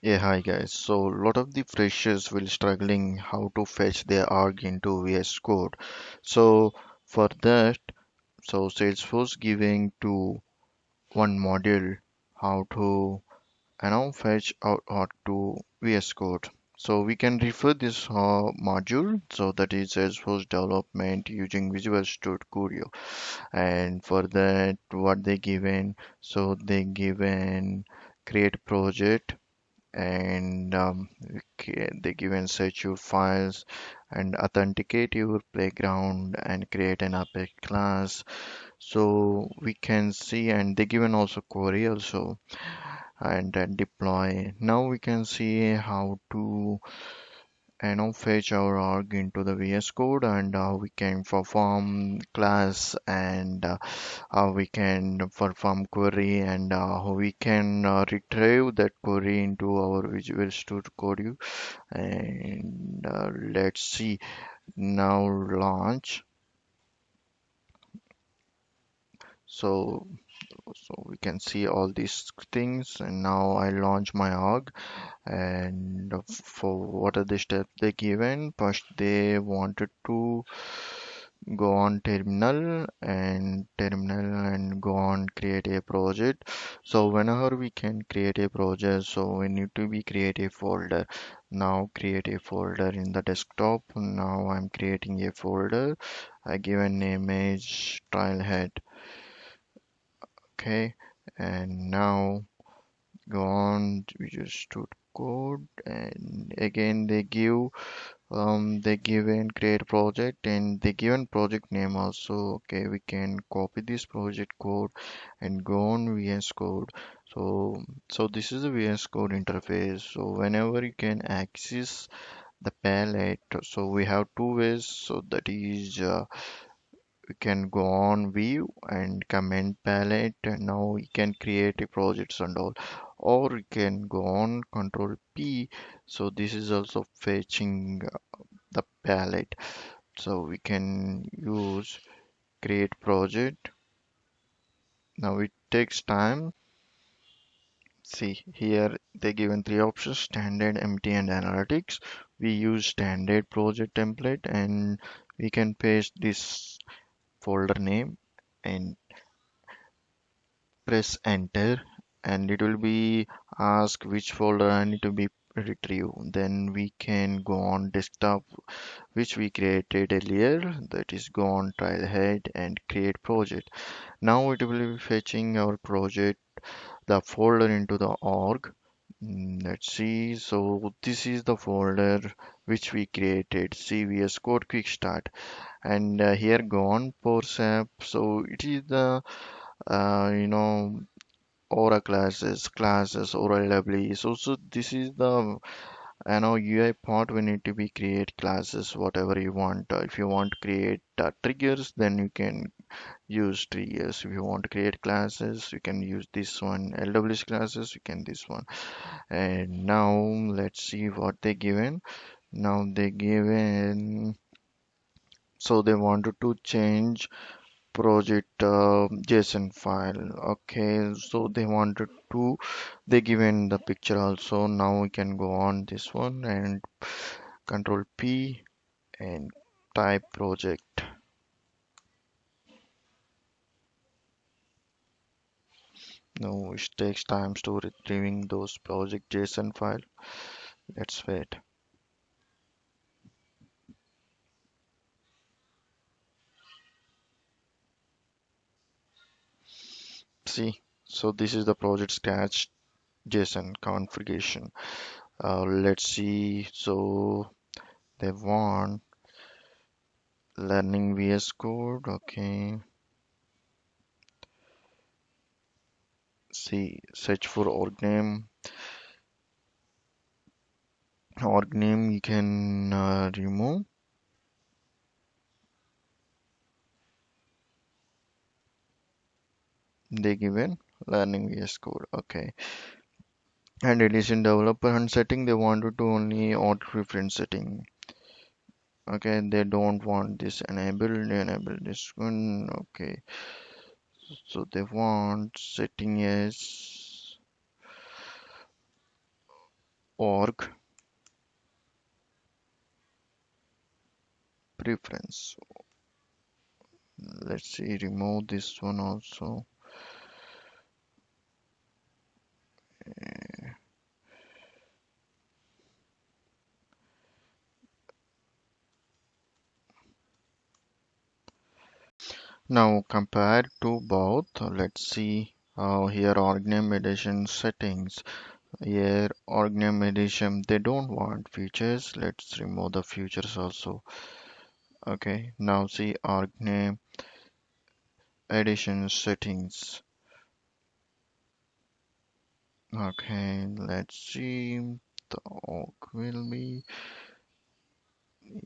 Yeah, hi guys. So, a lot of the freshers will struggling how to fetch their arg into VS Code. So, for that, Salesforce giving to one module how to fetch out arg to VS Code. So we can refer this module. So that is Salesforce development using Visual Studio. And for that, what they given? So they given create project and they give and search your files and authenticate your playground and create an Apex class. So we can see, and they given also query also and then deploy. Now we can see how to fetch our arg into the VS Code and how we can perform class and how we can perform query and how we can retrieve that query into our Visual Studio Code. And let's see now launch. So we can see all these things, and now I launch my org. And for what are the steps they given? First, they wanted to go on terminal and go on create a project. So whenever we can create a project, so we need to be create a folder. Now create a folder in the desktop. Now I'm creating a folder. I give a name as trailhead. Okay, and now go on. We just do code, and again they give and create project, and they given project name also. Okay, we can copy this project code and go on VS Code. So this is the VS Code interface. So whenever you can access the palette, so we have two ways. So that is we can go on view and comment palette, and now we can create a projects and all, or we can go on control P. So this is also fetching the palette. So we can use create project. Now it takes time. See here they given three options: standard, empty, and analytics. We use standard project template, and we can paste this folder name and press enter, and it will be ask which folder I need to be retrieve. Then we can go on desktop which we created earlier, that is go on trailhead and create project. Now it will be fetching our project the folder into the org. Let's see, so this is the folder which we created, CVS Code Quick Start, and here go on Force app. So it is the Aura classes, Aura LW. So this is the UI part. We need to be create classes, whatever you want. If you want to create triggers, then you can use triggers. If you want to create classes, you can use this one. LWC classes, you can this one. And now let's see what they given. Now they given, so they wanted to change project JSON file. Okay, so they wanted to, they given the picture also. Now we can go on this one and control P and type project. Now it takes time to retrieving those project JSON file. Let's wait. See, so this is the project scratch JSON configuration. Let's see. So they want learning VS Code. Okay. See, search for org name you can remove. They given learning VS Code. Okay, and edition developer and setting, they wanted to only auto reference setting. Okay, they don't want this enabled. They enable this one. Okay, so they want setting as org preference. Let's see, remove this one also. Now compare to both. Let's see here org name edition settings. Here org name edition they don't want features. Let's remove the features also. Okay, now see org name edition settings. Okay, let's see. The org will be,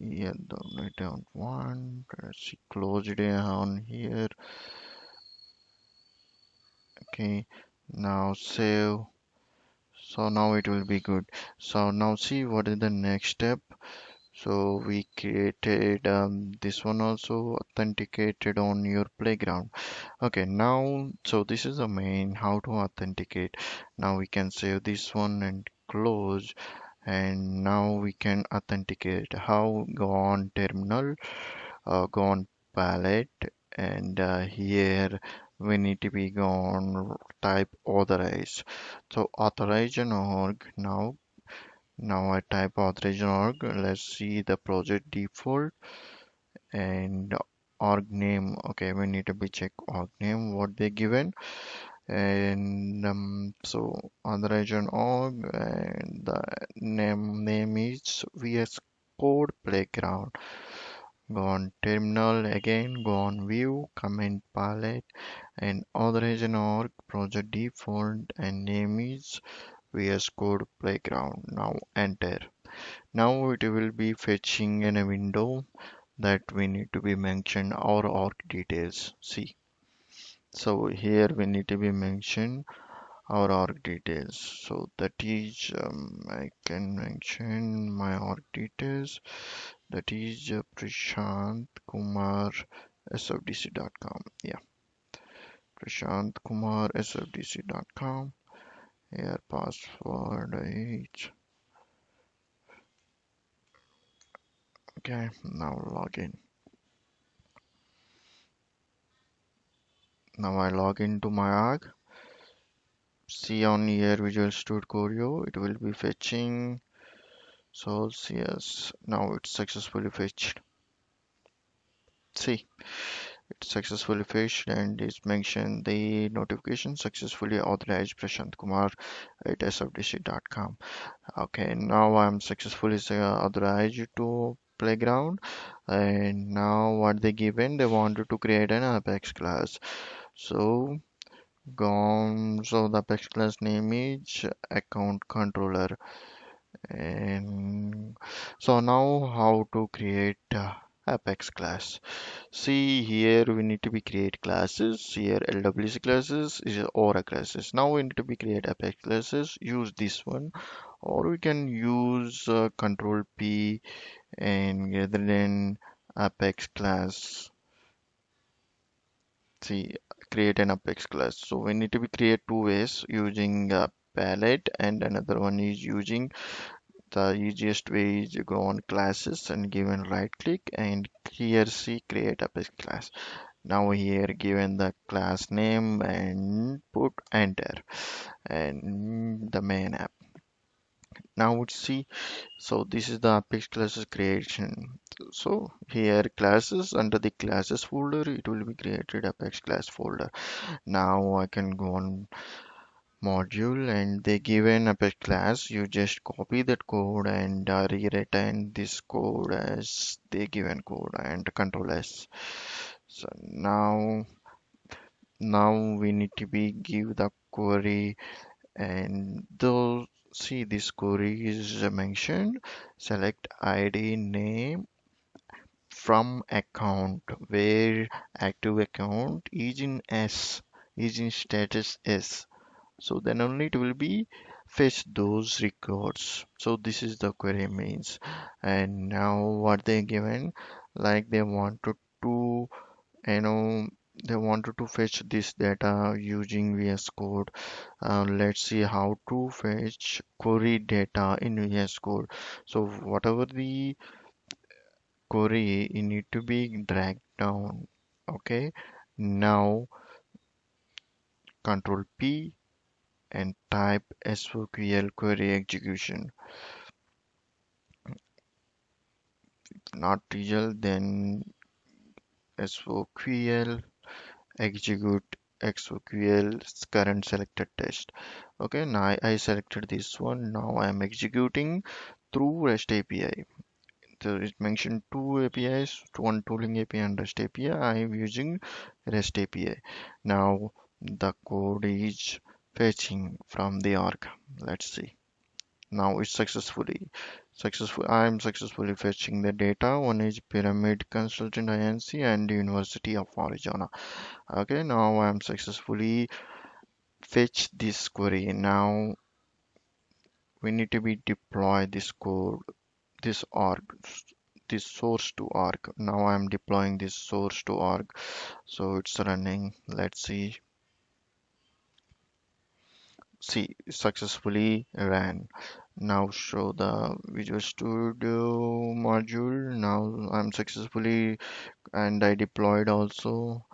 yeah, I don't want. Let's see, close it on here. Okay, now save. So now it will be good. So now see what is the next step. So we created this one also authenticated on your playground. Okay, now so this is the main how to authenticate. Now we can save this one and close, and now we can authenticate. How? Go on terminal, go on palette, and here we need to be go on type authorize. So authorization org. Now I type authorization org. Let's see the project default and org name. Okay, we need to be check org name what they given, and so authorization org, and the name is VS Code Playground. Go on terminal again, go on view, command palette, and authorization org project default and name is VS Code Playground. Now enter. Now it will be fetching in a window that we need to be mention our org details. See, so here we need to be mention our org details. So that is I can mention my org details. That is Prashant Kumar SFDC.com. Yeah, Prashant Kumar SFDC.com. Here password is okay. Now login. Now I log into my org. See on here Visual Studio Choreo, it will be fetching. So yes, now it's successfully fetched. See, it's successfully fetched and it's mentioned the notification successfully authorized Prashant Kumar at sfdc.com. Okay, now I'm successfully authorized to playground, and now what they given, they wanted to create an Apex class. So gone, so the Apex class name is account controller. And so now how to create Apex class. See here we need to be create classes. Here LWC classes is Aura classes. Now we need to be create Apex classes. Use this one, or we can use Control P and rather than Apex class. See, create an Apex class. So we need to be create two ways using palette, and another one is using the easiest way is you go on classes and given right click and here see create Apex class. Now here given the class name and put enter and the main app. Now we see, so this is the Apex classes creation. So here classes, under the classes folder it will be created Apex class folder. Now I can go on module and they given Apex class. You just copy that code and rewrite this code as they given code and control S. So now we need to be give the query, and though see this query is mentioned, select ID name from account where active account is in S, is in status S. So then only it will be fetch those records. So this is the query means. And now what they given, like they wanted to, you know, they wanted to fetch this data using VS Code. Let's see how to fetch query data in VS Code. So whatever the query, it need to be dragged down. Okay. Now Control P and type SOQL query execution. Not result, then SOQL execute SOQL current selected test. Okay, now I selected this one. Now I am executing through REST API. So it mentioned two APIs, one tooling API and REST API. I am using REST API. Now the code is fetching from the org. Let's see. Now it's I am successfully fetching the data. One is Pyramid Consultant INC and University of Arizona. Okay, now I am successfully fetch this query. Now we need to be deploy this code, this org, this source to org. Now I am deploying this source to org. So it's running. Let's see. See, successfully ran. Now show the Visual Studio module. Now I'm successfully and I deployed also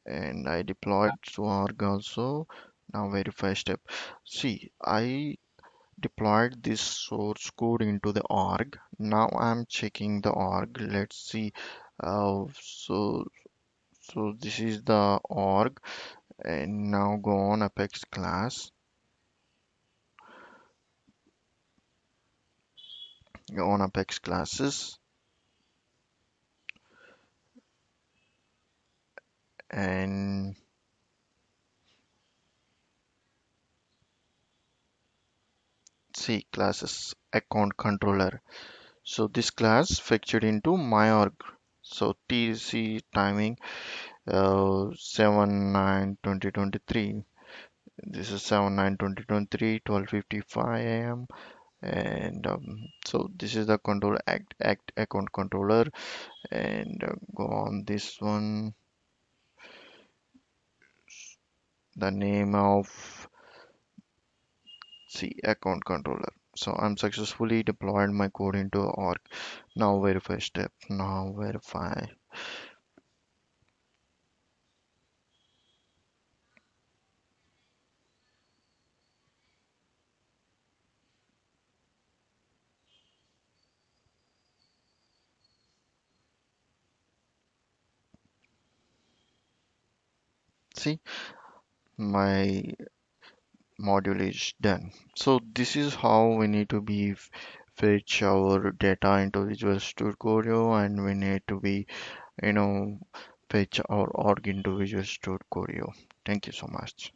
and I deployed to org also. Now verify step. See, I deployed this source code into the org. Now I'm checking the org. Let's see. Uh, so so this is the org and now go on Apex class. Go on Apex classes and see classes account controller. So this class fetched into my org. So TC timing 7/9/2023. This is 7/9/2023, 12:55 a.m. And so this is the control act account controller and go on this one, the name of C account controller. So I'm successfully deployed my code into org. Now verify step. Now verify. See, my module is done. So this is how we need to be fetch our data into Visual Studio and we need to be, you know, fetch our org into Visual Studio. Thank you so much.